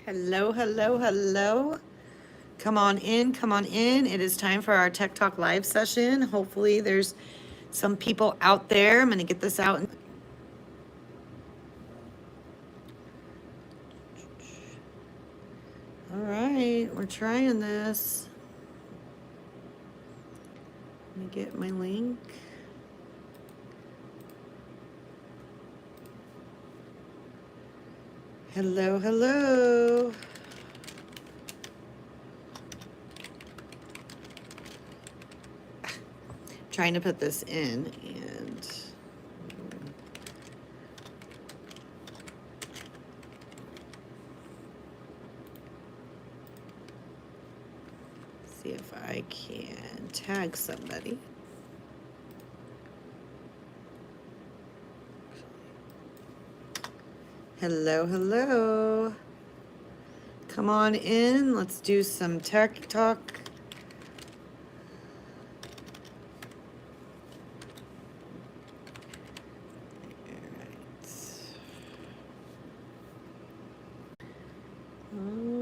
Hello, hello, hello. Come on in, come on in. It is time for our Tech Talk live session. Hopefully, there's some people out there. I'm going to get this out. All right, we're trying this. Let me get my link. Hello, hello. Trying to put this in and see if I can tag somebody. Hello, hello. Come on in. Let's do some tech talk.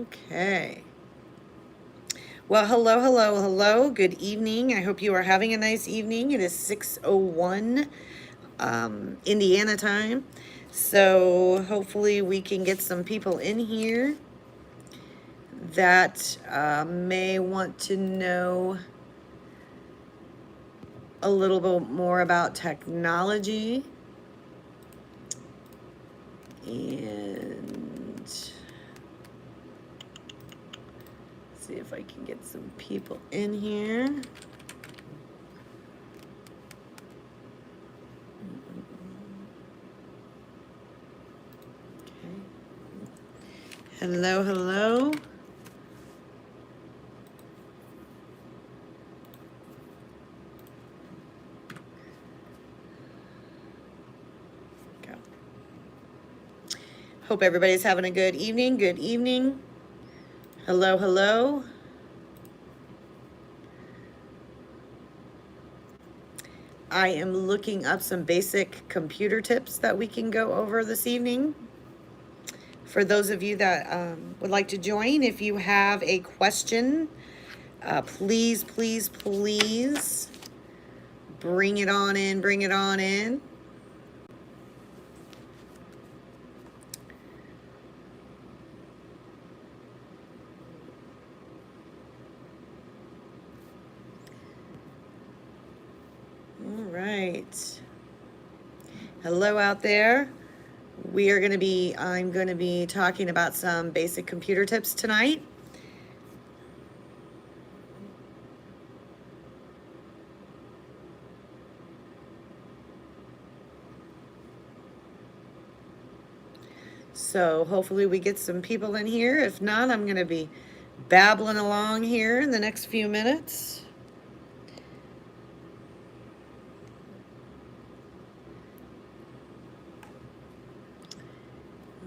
Okay. Well, hello, hello, hello. Good evening. I hope you are having a nice evening. It is 6:01 Indiana time. So hopefully we can get some people in here that may want to know a little bit more about technology. And see if I can get some people in here. Okay. Hello, hello. Go. Hope everybody's having a good evening. Good evening. Hello, hello. I am looking up some basic computer tips that we can go over this evening. For those of you that would like to join, if you have a question, please, please, please bring it on in, bring it on in. All right. Hello out there. I'm going to be talking about some basic computer tips tonight. So hopefully we get some people in here. If not, I'm going to be babbling along here in the next few minutes.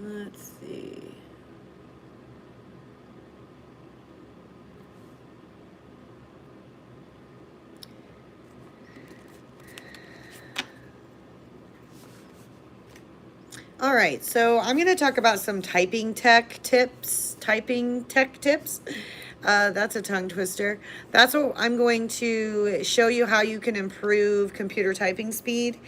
Let's see. All right, so I'm going to talk about some typing tech tips. That's a tongue twister. That's what I'm going to show you how you can improve computer typing speed.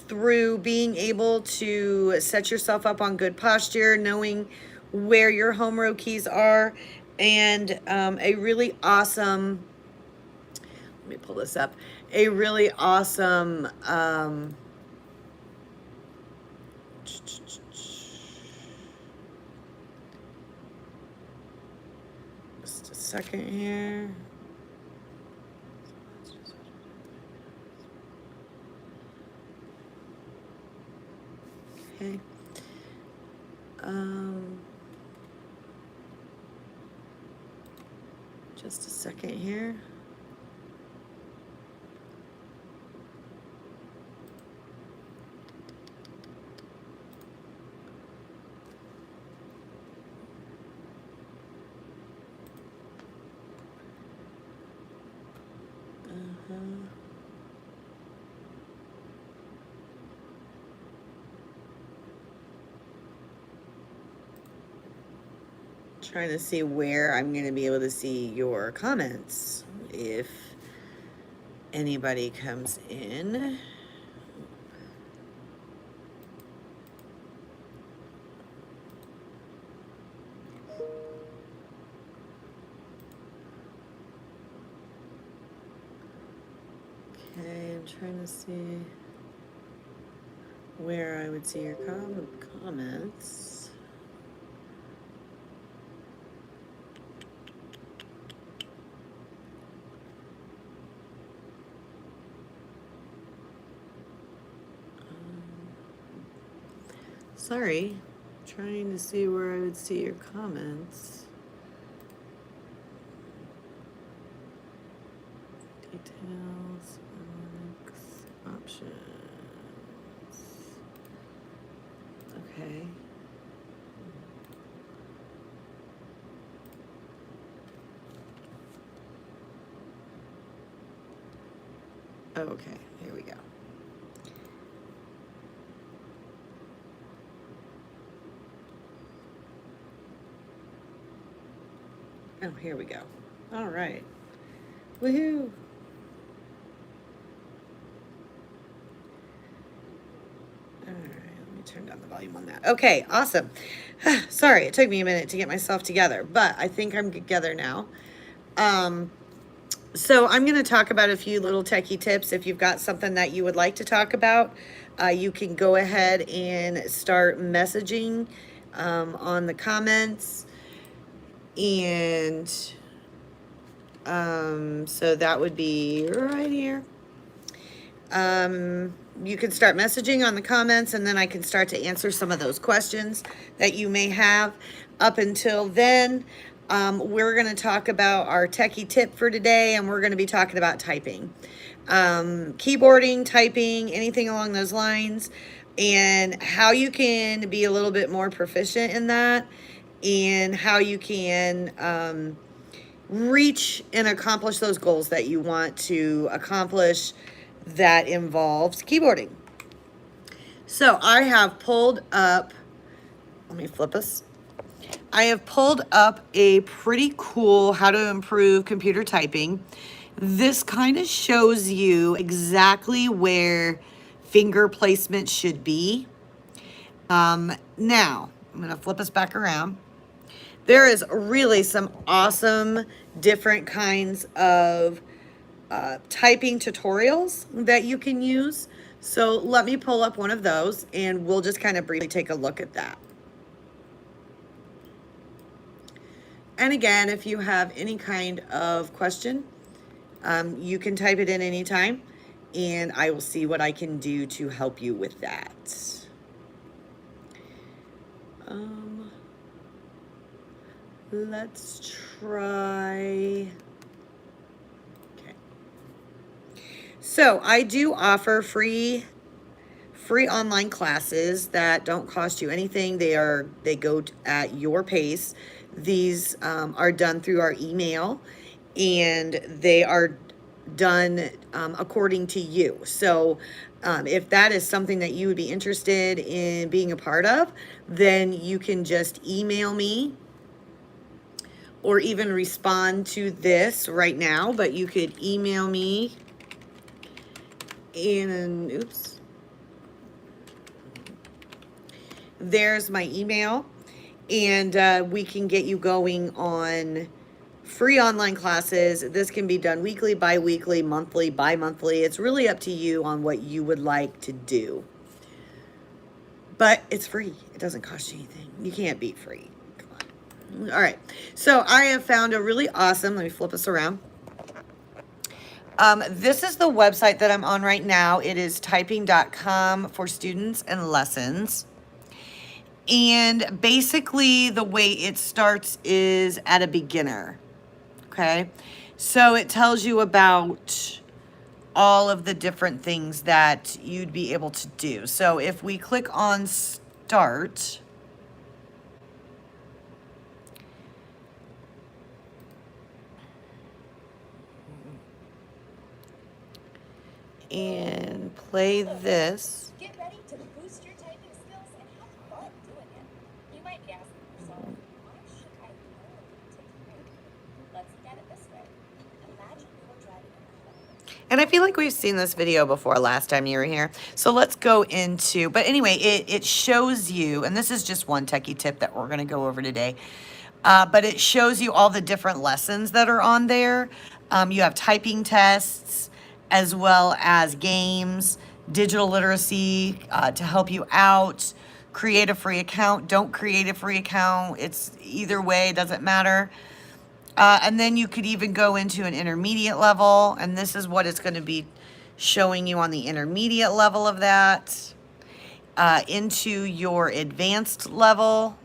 Through being able to set yourself up on good posture, knowing where your home row keys are, and a really awesome, let me pull this up, a really awesome, just a second here. Okay. Just a second here. trying to see where I'm going to be able to see your comments if anybody comes in. Okay, I'm trying to see where I would see your comments. Sorry, trying to see where I would see your comments. Details, options. Okay. Okay, here we go. Oh, here we go. All right. Woohoo! All right, let me turn down the volume on that. Okay, awesome. Sorry, it took me a minute to get myself together, but I think I'm together now. So I'm going to talk about a few little techie tips. If you've got something that you would like to talk about, you can go ahead and start messaging on the comments. And so that would be right here. You can start messaging on the comments, and then I can start to answer some of those questions that you may have. Up until then, we're going to talk about our techie tip for today, and we're going to be talking about typing. Keyboarding, typing, anything along those lines, and how you can be a little bit more proficient in that, and how you can reach and accomplish those goals that you want to accomplish that involves keyboarding. So I have pulled up, let me flip us. I have pulled up a pretty cool how to improve computer typing. This kind of shows you exactly finger placement should be. Now, I'm going to flip us back around. There is really some awesome different kinds of typing tutorials that you can use. So let me pull up one of those and we'll just kind of briefly take a look at that. And again, if you have any kind of question, you can type it in anytime and I will see what I can do to help you with that. Let's try. So I do offer free online classes that don't cost you anything. They go at your pace. These are done through our email, and they are done according to you. So if that is something that you would be interested in being a part of, then you can just email me or even respond to this right now. But you could email me. And oops, there's my email, and we can get you going on free online classes. This can be done weekly, bi-weekly, monthly, bi-monthly. It's really up to you on what you would like to do, but it's free. It doesn't cost you anything. You can't beat free. Come on. All right, so I have found a really awesome, let me flip us around. This is the website that I'm on right now. It is typing.com for students and lessons. And basically the way it starts is at a beginner. Okay. So it tells you about all of the different things that you'd be able to do. So if we click on start, and play this. Get ready to boost your typing skills and have fun doing it. You might be asking yourself, why should I And I feel like we've seen this video before last time you were here. So let's go into, but anyway, it shows you, and this is just one techie tip that we're going to go over today. But it shows you all the different lessons that are on there. You have typing tests as well as games, digital literacy to help you out. Create a free account. Don't create a free account. It's either way, doesn't matter. And then you could even go into an intermediate level, and this is what it's going to be showing you on the intermediate level of that. Into your advanced level.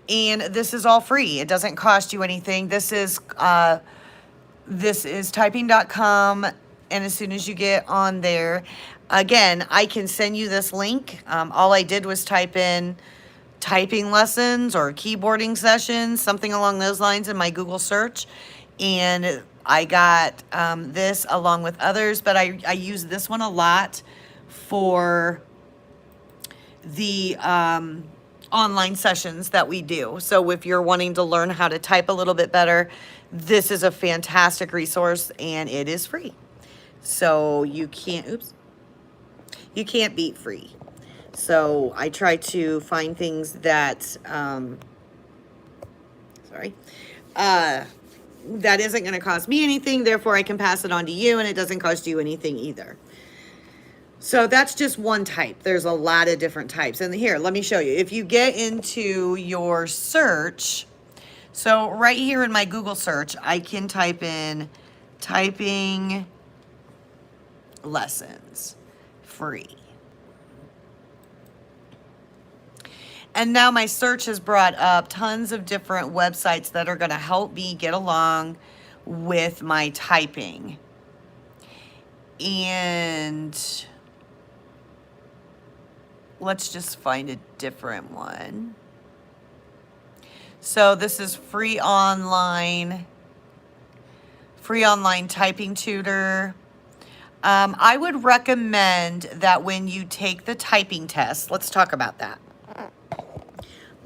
And this is all free. It doesn't cost you anything. This is typing.com, and as soon as you get on there, again, I can send you this link. All I did was type in typing lessons or keyboarding sessions, something along those lines in my Google search, and I got this along with others, but I use this one a lot for the online sessions that we do. So if you're wanting to learn how to type a little bit better, this is a fantastic resource, and it is free. So you can't beat free. So I try to find things that, that isn't going to cost me anything. Therefore, I can pass it on to you, and it doesn't cost you anything either. So that's just one type. There's a lot of different types. And here, let me show you. If you get into your search, so right here in my Google search, I can type in typing lessons free. And now my search has brought up tons of different websites that are going to help me get along with my typing. And let's just find a different one. So this is free online typing tutor. I would recommend that when you take the typing test, let's talk about that.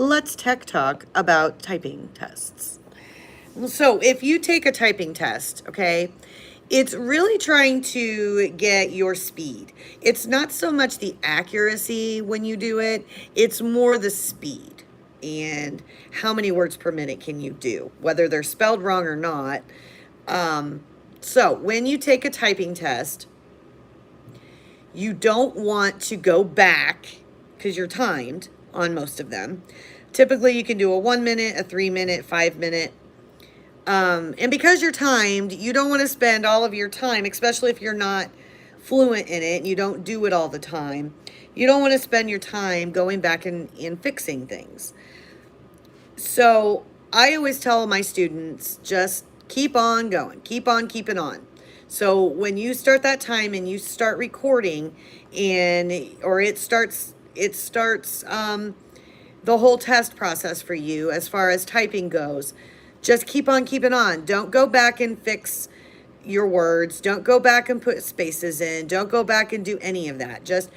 Let's tech talk about typing tests. So if you take a typing test, okay, it's really trying to get your speed. It's not so much the accuracy when you do it, it's more the speed and how many words per minute can you do, whether they're spelled wrong or not. So when you take a typing test, you don't want to go back because you're timed on most of them. Typically you can do a 1 minute, a 3 minute, 5 minute. And because you're timed, you don't want to spend all of your time, especially if you're not fluent in it and you don't do it all the time. You don't want to spend your time going back and fixing things. So I always tell my students, just keep on going, keep on keeping on. So when you start that time and you start recording or it starts the whole test process for you as far as typing goes, just keep on keeping on. Don't go back and fix your words. Don't go back and put spaces in. Don't go back and do any of that. Just,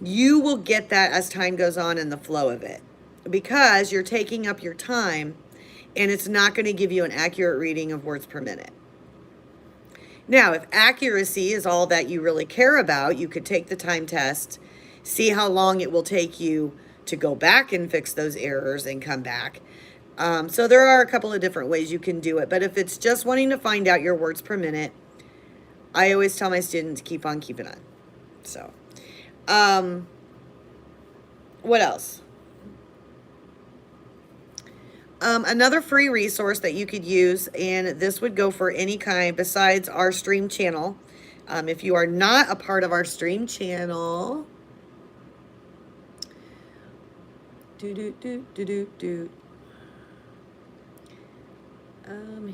you will get that as time goes on in the flow of it, because you're taking up your time and it's not going to give you an accurate reading of words per minute. Now, if accuracy is all that you really care about, you could take the time test, see how long it will take you to go back and fix those errors and come back. So there are a couple of different ways you can do it. But if it's just wanting to find out your words per minute, I always tell my students, keep on keeping on. So, what else? Another free resource that you could use, and this would go for any kind besides our stream channel. If you are not a part of our stream channel,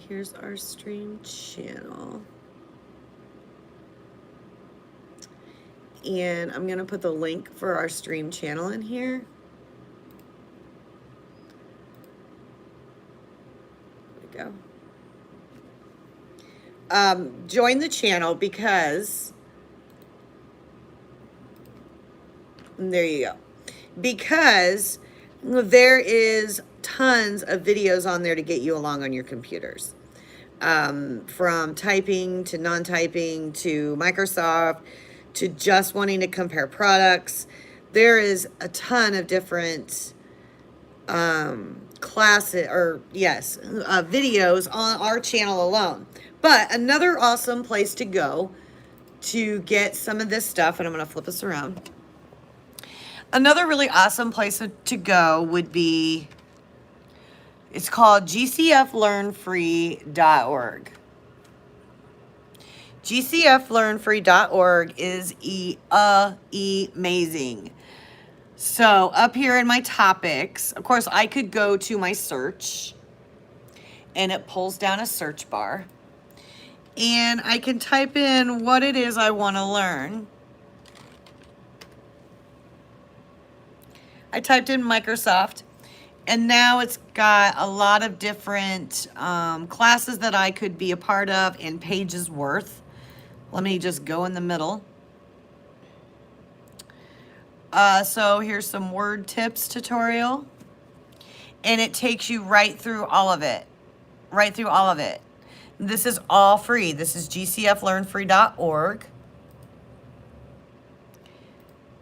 here's our stream channel. And I'm going to put the link for our stream channel in here. There we go. Join the channel because, there you go. Because there is tons of videos on there to get you along on your computers. from typing to non-typing to Microsoft to just wanting to compare products. There is a ton of different classes, or yes, videos on our channel alone. But another awesome place to go to get some of this stuff, and I'm going to flip this around. Another really awesome place to go would be, it's called gcflearnfree.org. gcflearnfree.org is amazing. So up here in my topics, of course, I could go to my search, and it pulls down a search bar. And I can type in what it is I want to learn. I typed in Microsoft, and now it's got a lot of different classes that I could be a part of and pages worth. Let me just go in the middle. So here's some word tips tutorial, and it takes you right through all of it. Right through all of it. This is all free. This is gcflearnfree.org.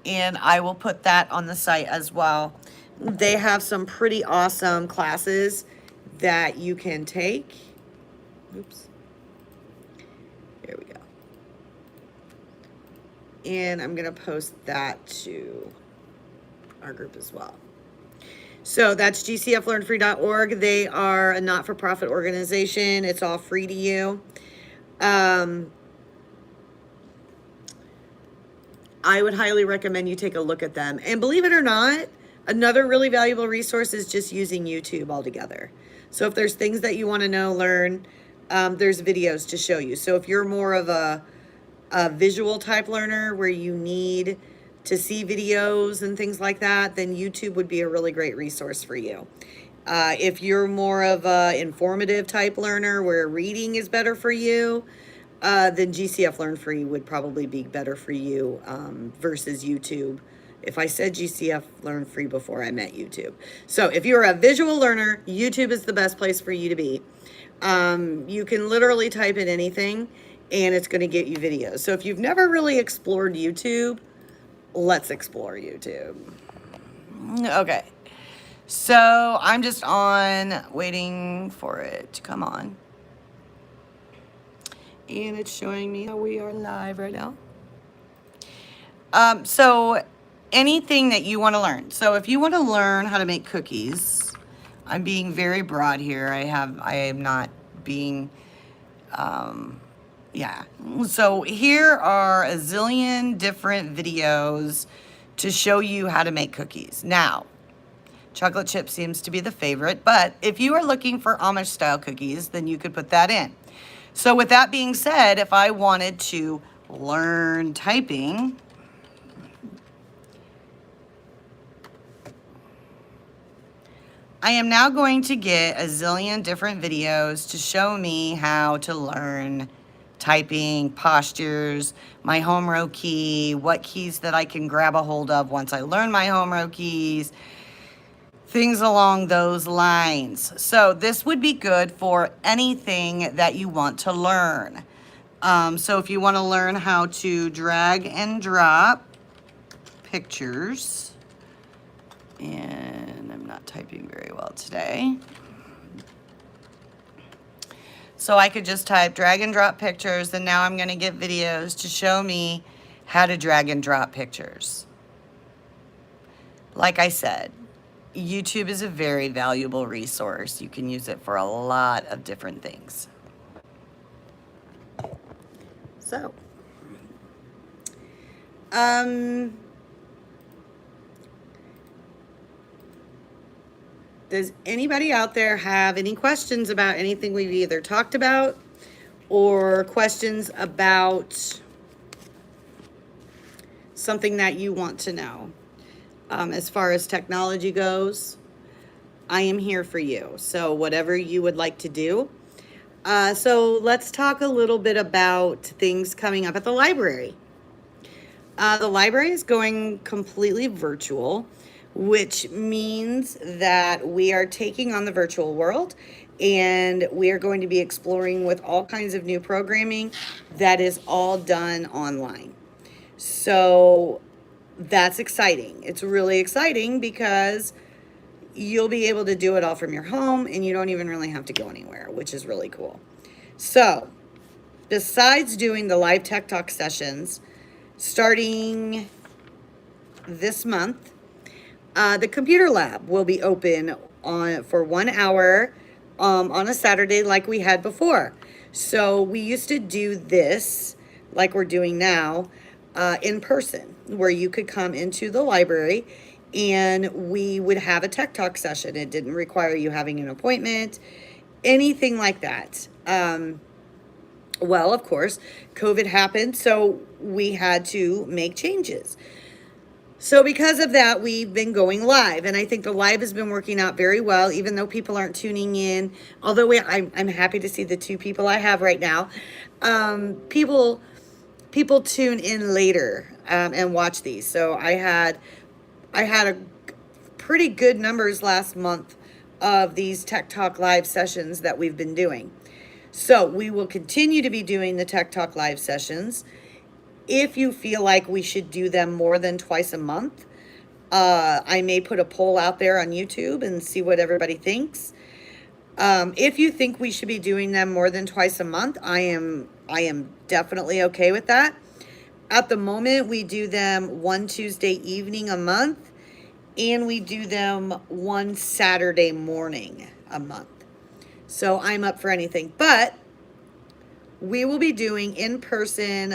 And I will put that on the site as well. They have some pretty awesome classes that you can take. Oops. There we go. And I'm going to post that to our group as well. So that's gcflearnfree.org. They are a not-for-profit organization. It's all free to you. I would highly recommend you take a look at them. And believe it or not, another really valuable resource is just using YouTube altogether. So if there's things that you want to know, learn, there's videos to show you. So if you're more of a visual type learner where you need to see videos and things like that, then YouTube would be a really great resource for you. If you're more of a informative type learner where reading is better for you, then GCF Learn Free would probably be better for you versus YouTube. If I said GCF Learn Free before, I meant YouTube. So if you're a visual learner, YouTube is the best place for you to be. You can literally type in anything, and it's going to get you videos. So if you've never really explored YouTube, let's explore YouTube. Okay. So I'm just on waiting for it to come on. And it's showing me how we are live right now. So anything that you want to learn. So if you want to learn how to make cookies, I'm being very broad here. I am not being, yeah. So here are a zillion different videos to show you how to make cookies. Now, chocolate chip seems to be the favorite, but if you are looking for Amish style cookies, then you could put that in. So with that being said, if I wanted to learn typing, I am now going to get a zillion different videos to show me how to learn typing, postures, my home row key, what keys that I can grab a hold of once I learn my home row keys, things along those lines. So this would be good for anything that you want to learn. So if you want to learn how to drag and drop pictures, and I'm not typing very well today. So I could just type drag and drop pictures, and now I'm going to get videos to show me how to drag and drop pictures. Like I said, YouTube is a very valuable resource. You can use it for a lot of different things. So, does anybody out there have any questions about anything we've either talked about or questions about something that you want to know? As far as technology goes, I am here for you. So whatever you would like to do. So let's talk a little bit about things coming up at the library. The library is going completely virtual. which means that we are taking on the virtual world and we are going to be exploring with all kinds of new programming that is all done online. So that's exciting. It's really exciting because you'll be able to do it all from your home and you don't even really have to go anywhere, which is really cool. So, besides doing the live Tech Talk sessions, starting this month, the computer lab will be open for 1 hour on a Saturday like we had before. So we used to do this like we're doing now in person, where you could come into the library and we would have a Tech Talk session. It didn't require you having an appointment, anything like that. Well, of course, COVID happened, so we had to make changes. So because of that, we've been going live, and I think the live has been working out very well, even though people aren't tuning in. Although I'm happy to see the 2 people I have right now. People tune in later and watch these. So I had a pretty good numbers last month of these Tech Talk live sessions that we've been doing. So we will continue to be doing the Tech Talk live sessions. If you feel like we should do them more than twice a month, I may put a poll out there on YouTube and see what everybody thinks. If you think we should be doing them more than twice a month, I am definitely okay with that. At the moment, we do them one Tuesday evening a month, and we do them one Saturday morning a month. So I'm up for anything, but we will be doing in-person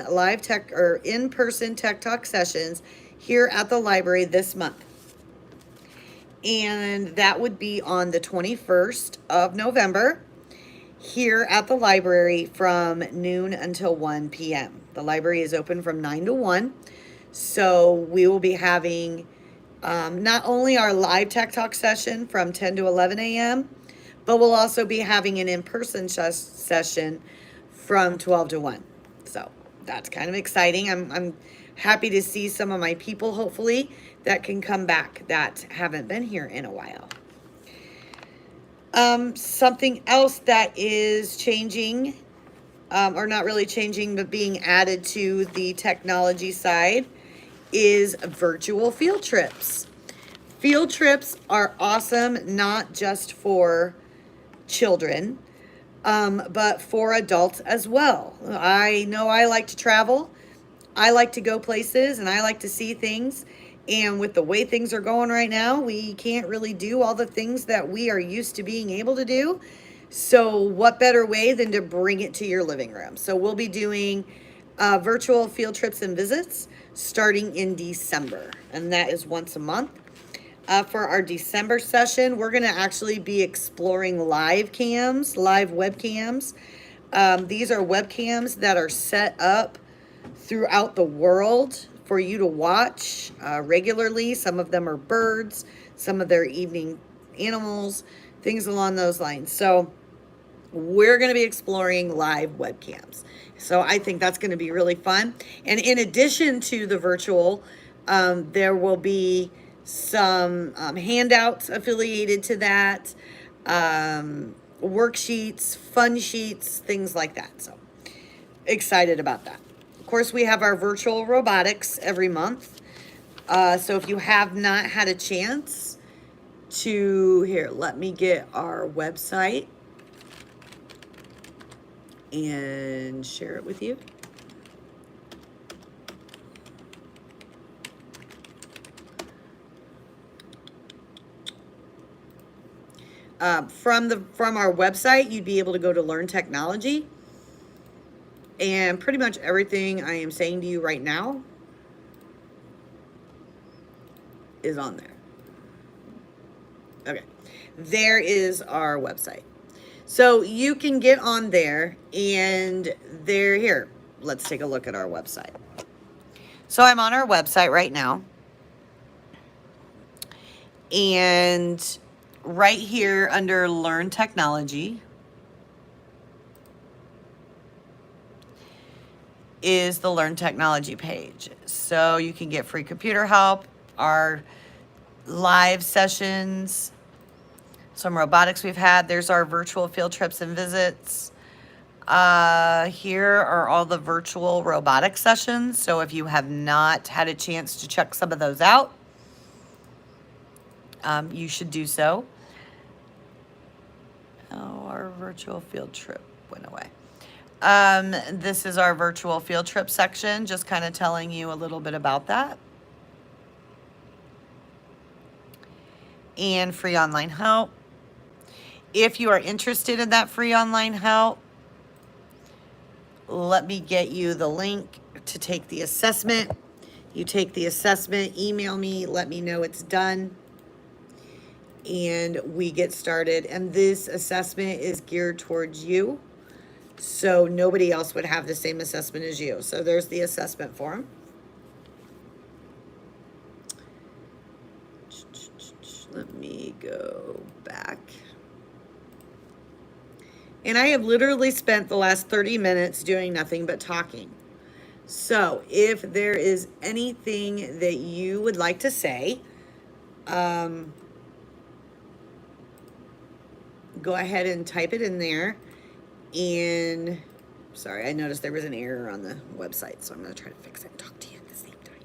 Tech Talk sessions here at the library this month. And that would be on the 21st of November here at the library from noon until 1 p.m. The library is open from 9 to 1. So we will be having not only our live Tech Talk session from 10 to 11 a.m., but we'll also be having an in-person session from 12 to 1. So that's kind of exciting. I'm happy to see some of my people, hopefully, that can come back that haven't been here in a while. Something else that is changing, or not really changing, but being added to the technology side is virtual field trips. Field trips are awesome, not just for children, but for adults as well. I know I like to travel. I like to go places and I like to see things. And with the way things are going right now, we can't really do all the things that we are used to being able to do. So what better way than to bring it to your living room? So we'll be doing virtual field trips and visits starting in December. And that is once a month. For our December session, we're going to actually be exploring live webcams. These are webcams that are set up throughout the world for you to watch regularly. Some of them are birds, some of their evening animals, things along those lines. So we're going to be exploring live webcams. So I think that's going to be really fun. And in addition to the virtual, there will be some handouts affiliated to that, worksheets, fun sheets, things like that. So excited about that. Of course, we have our virtual robotics every month. So if you have not had a chance to, let me get our website and share it with you. From our website, you'd be able to go to Learn Technology, and pretty much everything I am saying to you right now is on there. Okay, there is our website. So you can get on there, and here. Let's take a look at our website. So I'm on our website right now, and right here under Learn Technology is the Learn Technology page. So you can get free computer help. Our live sessions, some robotics we've had. There's our virtual field trips and visits. Here are all the virtual robotic sessions. So if you have not had a chance to check some of those out, you should do so. Oh, our virtual field trip went away. This is our virtual field trip section, just kind of telling you a little bit about that. And free online help. If you are interested in that free online help, let me get you the link to take the assessment. You take the assessment, email me, let me know it's done, and we get started. And this assessment is geared towards you, so nobody else would have the same assessment as you. So there's the assessment form. Let me go back. And I have literally spent the last 30 minutes doing nothing but talking. So if there is anything that you would like to say, go ahead and type it in there. And sorry, I noticed there was an error on the website, so I'm going to try to fix it and talk to you at the same time.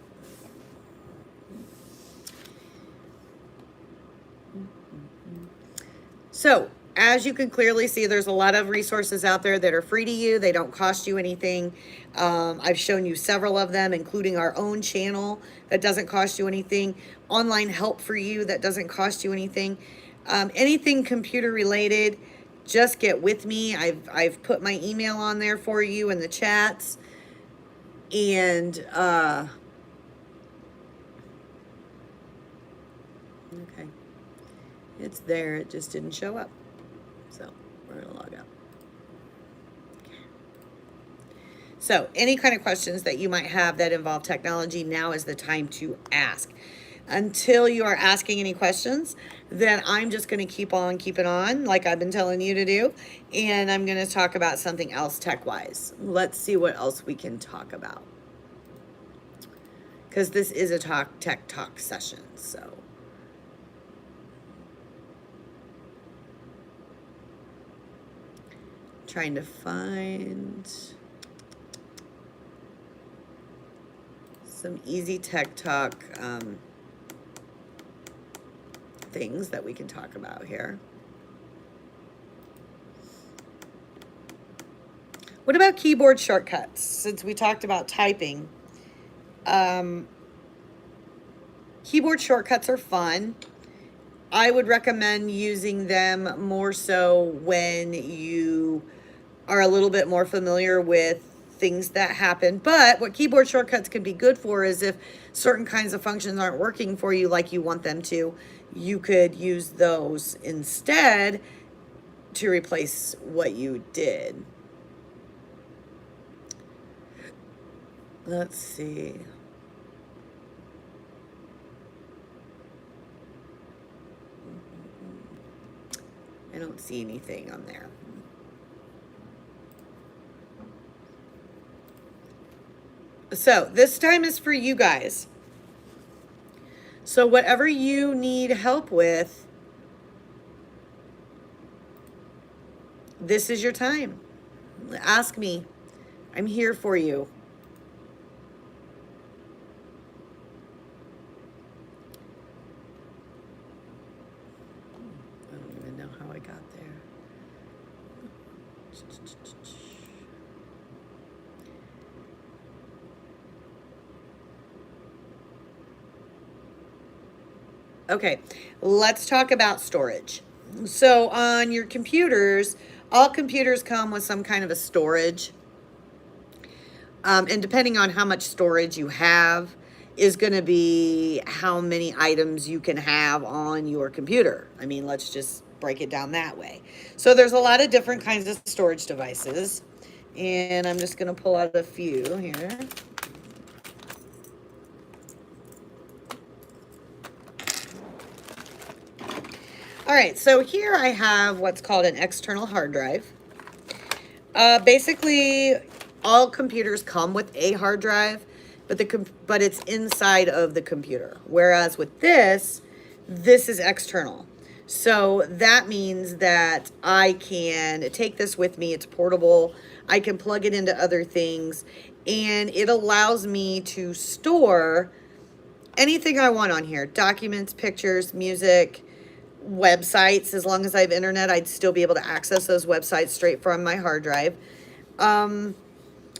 So, as you can clearly see, there's a lot of resources out there that are free to you. They don't cost you anything. I've shown you several of them, including our own channel that doesn't cost you anything. Online help for you that doesn't cost you anything. Anything computer related, just get with me. I've put my email on there for you in the chats. And, okay. It's there, it just didn't show up. So we're gonna log out. Okay. So any kind of questions that you might have that involve technology, now is the time to ask. Until you are asking any questions, then I'm just gonna keep on keeping on like I've been telling you to do. And I'm gonna talk about something else tech-wise. Let's see what else we can talk about. Because this is a tech talk session, so. Trying to find some easy tech talk things that we can talk about here. What about keyboard shortcuts? Since we talked about typing, keyboard shortcuts are fun. I would recommend using them more so when you are a little bit more familiar with things that happen. But what keyboard shortcuts can be good for is if certain kinds of functions aren't working for you like you want them to, you could use those instead to replace what you did. Let's see. I don't see anything on there. So this time is for you guys. So whatever you need help with, this is your time. Ask me. I'm here for you. I don't even know how I got there. Okay, let's talk about storage. So on your computers, all computers come with some kind of a storage. And depending on how much storage you have is going to be how many items you can have on your computer. I mean, let's just break it down that way. So there's a lot of different kinds of storage devices. And I'm just going to pull out a few here. All right, so here I have what's called an external hard drive. Basically, all computers come with a hard drive, but it's inside of the computer. Whereas with this, This is external. So that means that I can take this with me. It's portable. I can plug it into other things, and it allows me to store anything I want on here. Documents, pictures, music, websites. As long as I have internet, I'd still be able to access those websites straight from my hard drive.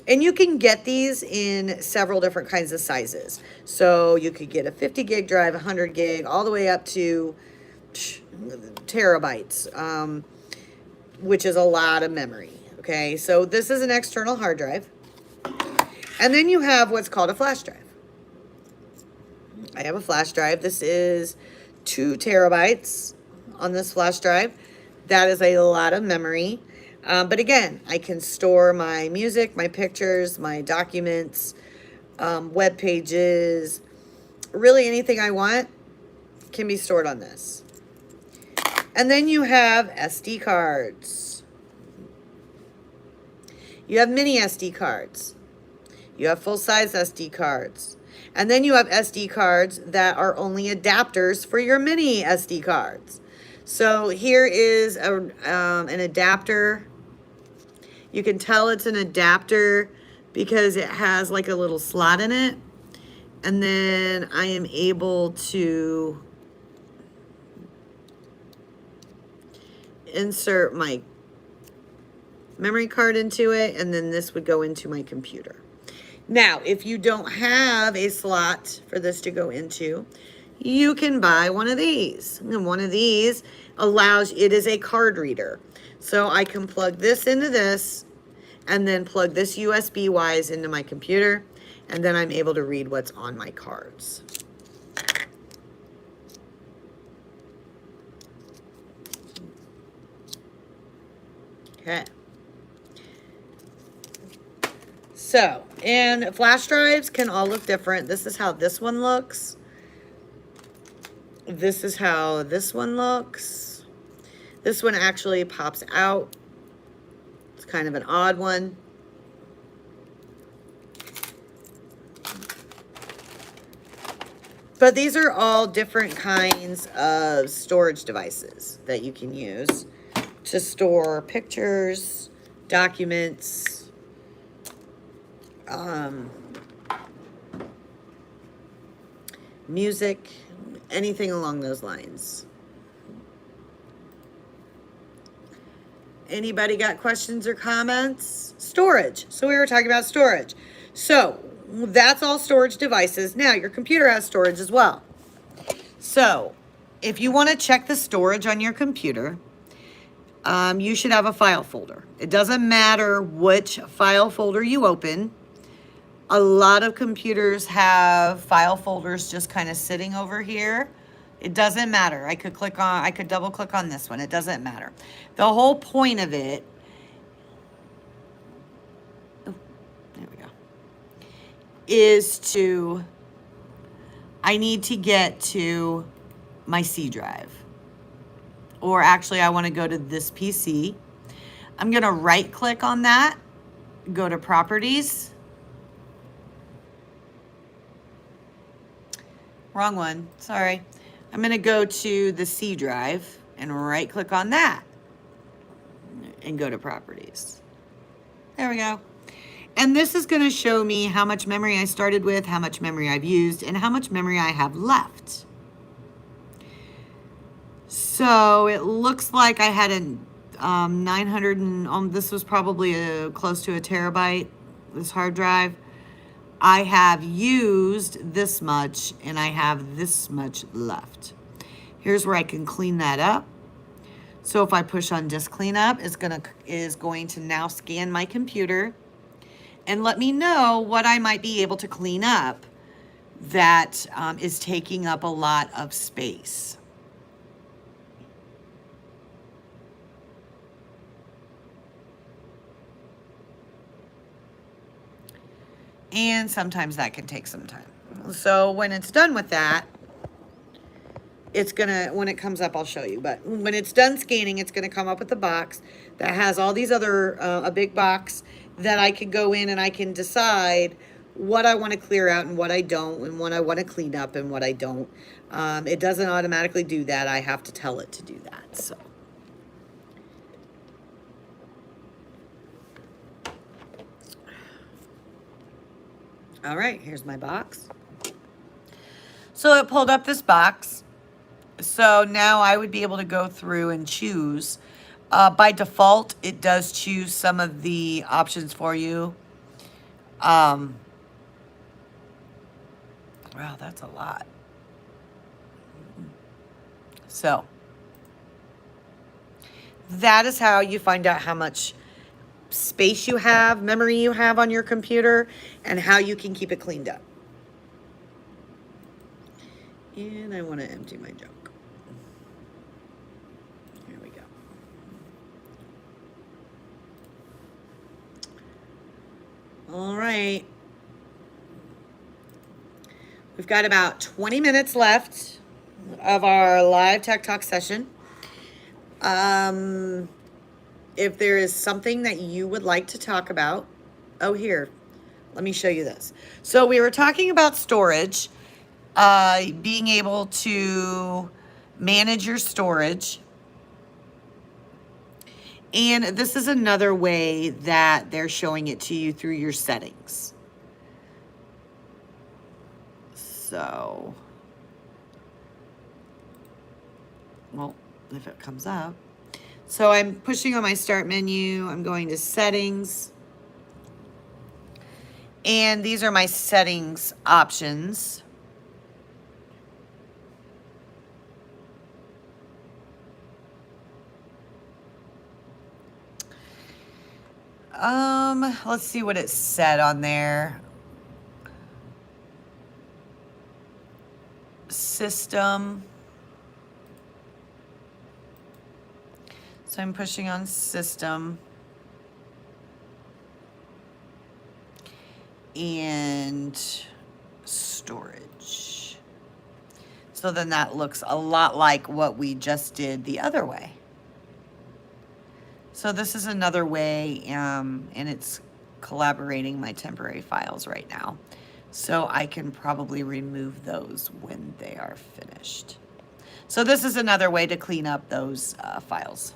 And you can get these in several different kinds of sizes. So you could get a 50 gig drive, 100 gig, all the way up to terabytes, which is a lot of memory. Okay, so this is an external hard drive. And then you have what's called a flash drive. I have a flash drive. This is 2 terabytes on this flash drive. That is a lot of memory. But again, I can store my music, my pictures, my documents, web pages, really anything I want can be stored on this. And then you have SD cards. You have mini SD cards. You have full-size SD cards. And then you have SD cards that are only adapters for your mini SD cards. So here is an adapter. You can tell it's an adapter because it has like a little slot in it. And then I am able to insert my memory card into it, and then this would go into my computer. Now, if you don't have a slot for this to go into, you can buy one of these. And one of these it is a card reader. So I can plug this into this and then plug this USB-wise into my computer, and then I'm able to read what's on my cards. Okay. So, and flash drives can all look different. This is how this one looks. This is how this one looks. This one actually pops out. It's kind of an odd one. But these are all different kinds of storage devices that you can use to store pictures, documents, music, anything along those lines. Anybody got questions or comments? Storage. So we were talking about storage. So that's all storage devices. Now your computer has storage as well. So if you want to check the storage on your computer, you should have a file folder. It doesn't matter which file folder you open. A lot of computers have file folders just kind of sitting over here. It doesn't matter. I could double click on this one. It doesn't matter. The whole point of it, there we go, is I need to get to my C drive. Or actually, I want to go to this PC. I'm going to right click on that, go to Properties. Wrong one, sorry. I'm going to go to the C drive and right click on that and go to Properties. There we go. And this is going to show me how much memory I started with, how much memory I've used, and how much memory I have left. So it looks like I had a 900 and this was probably close to a terabyte, this hard drive. I have used this much and I have this much left. Here's where I can clean that up. So if I push on disk cleanup, it's going to now scan my computer and let me know what I might be able to clean up that is taking up a lot of space. And sometimes that can take some time. So when it's done with that, when it comes up, I'll show you. But when it's done scanning, it's gonna come up with a box that has all these other, a big box that I can go in and I can decide what I want to clear out and what I don't, and what I want to clean up and what I don't. It doesn't automatically do that. I have to tell it to do that. So. All right, here's my box. So it pulled up this box. So now I would be able to go through and choose. By default, it does choose some of the options for you. Wow, that's a lot. So that is how you find out how much space you have, memory you have on your computer, and how you can keep it cleaned up. And I want to empty my junk. Here we go. All right. We've got about 20 minutes left of our live Tech Talk session. If there is something that you would like to talk about, here, let me show you this. So we were talking about storage, being able to manage your storage. And this is another way that they're showing it to you through your settings. So, well, if it comes up. So I'm pushing on my start menu. I'm going to settings. And these are my settings options. Let's see what it said on there. System. So I'm pushing on system. And storage. So then that looks a lot like what we just did the other way. So this is another way, and it's collaborating my temporary files right now. So I can probably remove those when they are finished. So this is another way to clean up those files.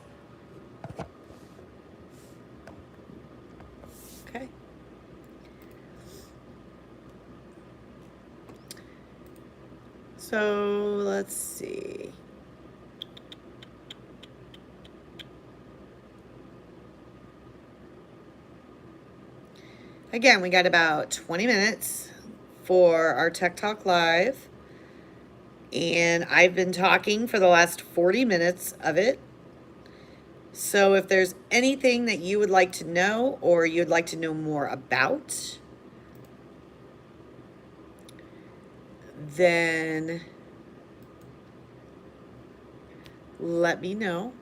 Okay. So let's see. Again, we got about 20 minutes for our Tech Talk Live. And I've been talking for the last 40 minutes of it. So if there's anything that you would like to know or you'd like to know more about, then let me know.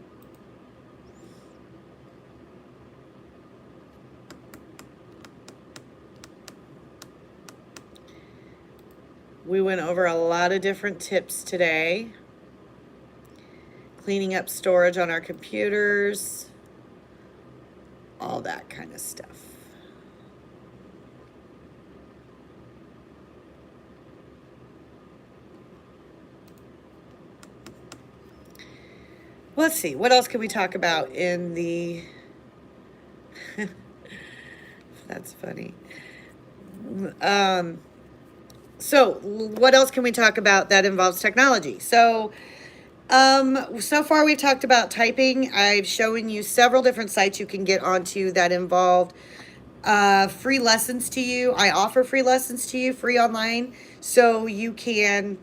We went over a lot of different tips today. Cleaning up storage on our computers, all that kind of stuff. Let's see, what else can we talk about in the... That's funny. So what else can we talk about that involves technology? So far we've talked about typing. I've shown you several different sites you can get onto that involved free lessons to you. I offer free lessons to you, free online. So you can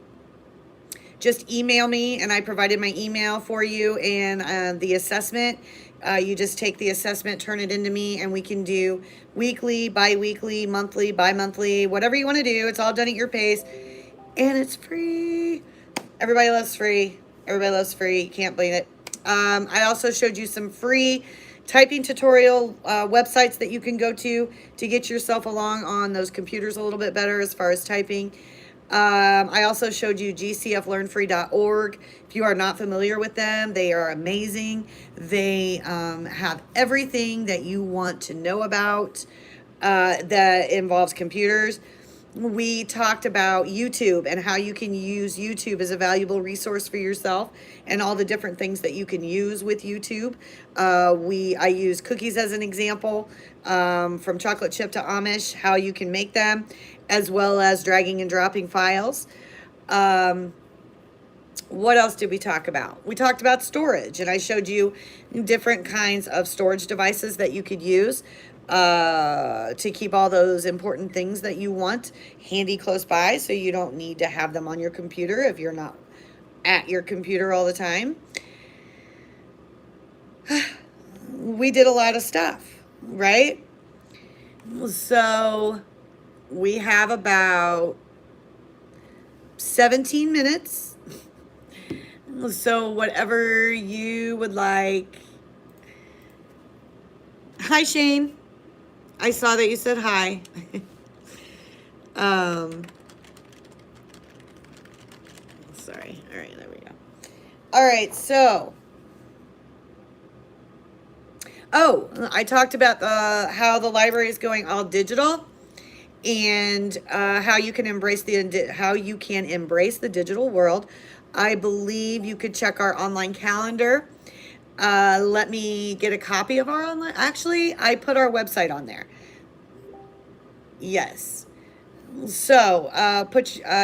just email me, and I provided my email for you, and the assessment. You just take the assessment, turn it into me, and we can do weekly, bi-weekly, monthly, bi-monthly, whatever you want to do. It's all done at your pace, and it's free. Everybody loves free. Everybody loves free. Can't blame it. I also showed you some free typing tutorial websites that you can go to get yourself along on those computers a little bit better as far as typing. I also showed you gcflearnfree.org. If you are not familiar with them, they are amazing. They have everything that you want to know about that involves computers. We talked about YouTube and how you can use YouTube as a valuable resource for yourself and all the different things that you can use with YouTube. I use cookies as an example, from chocolate chip to Amish, how you can make them, as well as dragging and dropping files. What else did we talk about? We talked about storage, and I showed you different kinds of storage devices that you could use to keep all those important things that you want handy close by, so you don't need to have them on your computer if you're not at your computer all the time. We did a lot of stuff, right? So we have about 17 minutes. So whatever you would like. Hi, Shane. I saw that you said hi. Sorry. All right, there we go. All right, so. Oh, I talked about how the library is going all digital, and how you can embrace the digital world. I believe you could check our online calendar. Let me get a copy of our online. Actually, I put our website on there. Yes. So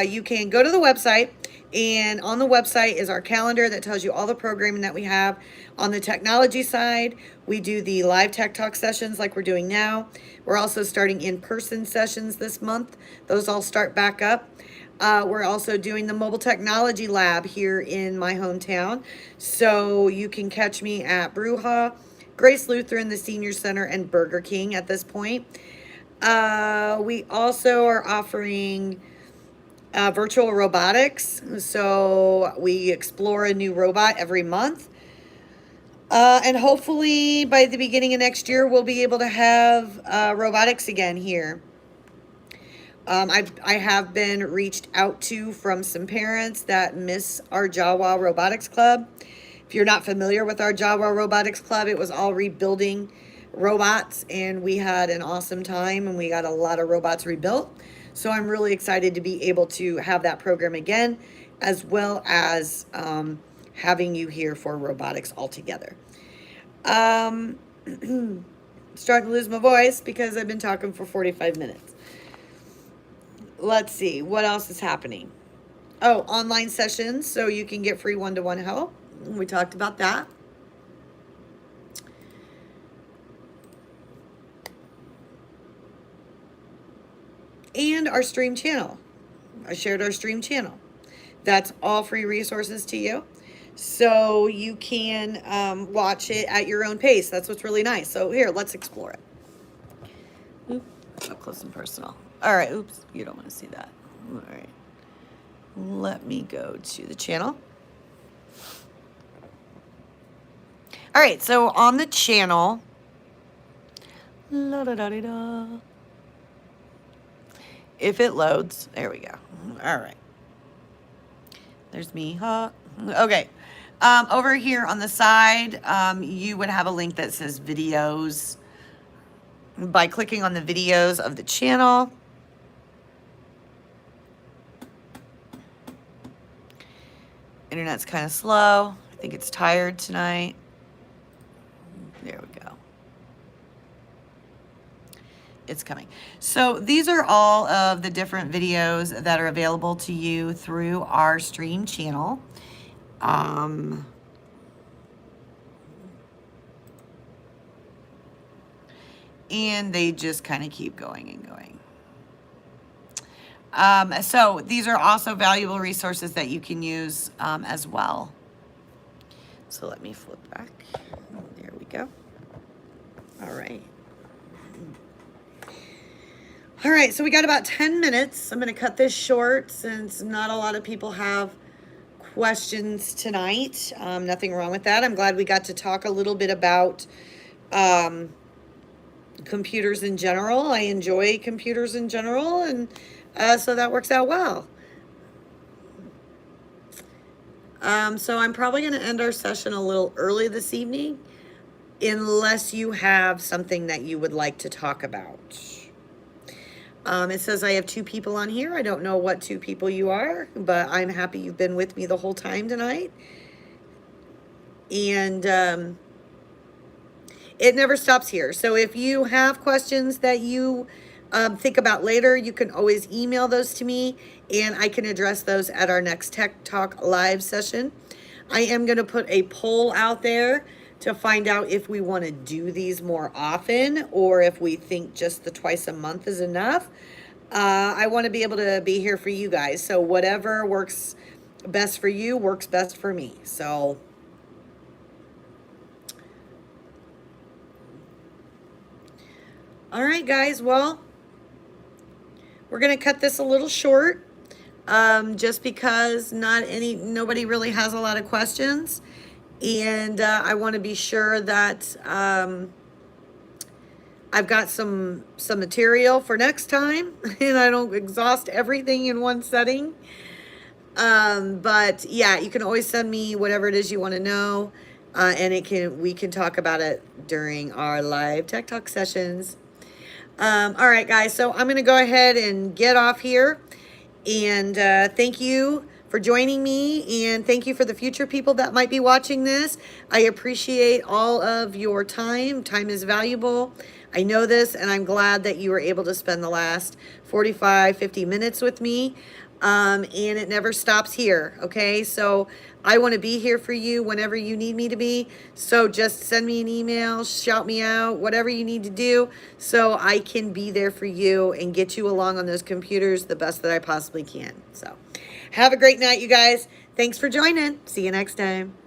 you can go to the website, and on the website is our calendar that tells you all the programming that we have. On the technology side, we do the live tech talk sessions like we're doing now. We're also starting in-person sessions this month. Those all start back up. We're also doing the mobile technology lab here in my hometown. So you can catch me at Bruja, Grace Lutheran, the Senior Center, and Burger King at this point. We also are offering virtual robotics. So we explore a new robot every month. And hopefully by the beginning of next year, we'll be able to have robotics again here. I have been reached out to from some parents that miss our Jawa Robotics Club. If you're not familiar with our Jawa Robotics Club, it was all rebuilding robots, and we had an awesome time, and we got a lot of robots rebuilt. So I'm really excited to be able to have that program again, as well as having you here for robotics altogether. Starting to lose my voice because I've been talking for 45 minutes. Let's see, what else is happening? Oh, online sessions, so you can get free one-to-one help. We talked about that. And our stream channel. I shared our stream channel. That's all free resources to you. So you can watch it at your own pace. That's what's really nice. So here, let's explore it. Oops, up close and personal. All right, oops, you don't want to see that. All right. Let me go to the channel. All right, so on the channel, if it loads, there we go. All right. There's me, huh? Okay. Over here on the side, you would have a link that says videos. By clicking on the videos of the channel, internet's kind of slow. I think it's tired tonight. There we go. It's coming. So these are all of the different videos that are available to you through our stream channel. And they just kind of keep going and going. So these are also valuable resources that you can use as well. So let me flip back. There we go. All right. All right, so we got about 10 minutes. I'm going to cut this short since not a lot of people have questions tonight. Nothing wrong with that. I'm glad we got to talk a little bit about computers in general. I enjoy computers in general, and so that works out well. So I'm probably going to end our session a little early this evening, unless you have something that you would like to talk about. It says I have 2 people on here. I don't know what 2 people you are, but I'm happy you've been with me the whole time tonight. And it never stops here. So if you have questions that you think about later, you can always email those to me, and I can address those at our next Tech Talk live session. I am going to put a poll out there to find out if we want to do these more often or if we think just the twice a month is enough. I want to be able to be here for you guys. So whatever works best for you works best for me. So all right, guys. Well, we're going to cut this a little short, just because nobody really has a lot of questions. And I want to be sure that I've got some material for next time and I don't exhaust everything in one setting. But yeah, you can always send me whatever it is you want to know. And we can talk about it during our live Tech Talk sessions. All right, guys. So I'm going to go ahead and get off here. And thank you for joining me. And thank you for the future people that might be watching this. I appreciate all of your time. Time is valuable. I know this, and I'm glad that you were able to spend the last 45, 50 minutes with me. And it never stops here, okay? So I want to be here for you whenever you need me to be. So just send me an email, shout me out, whatever you need to do, so I can be there for you and get you along on those computers the best that I possibly can. So have a great night, you guys. Thanks for joining. See you next time.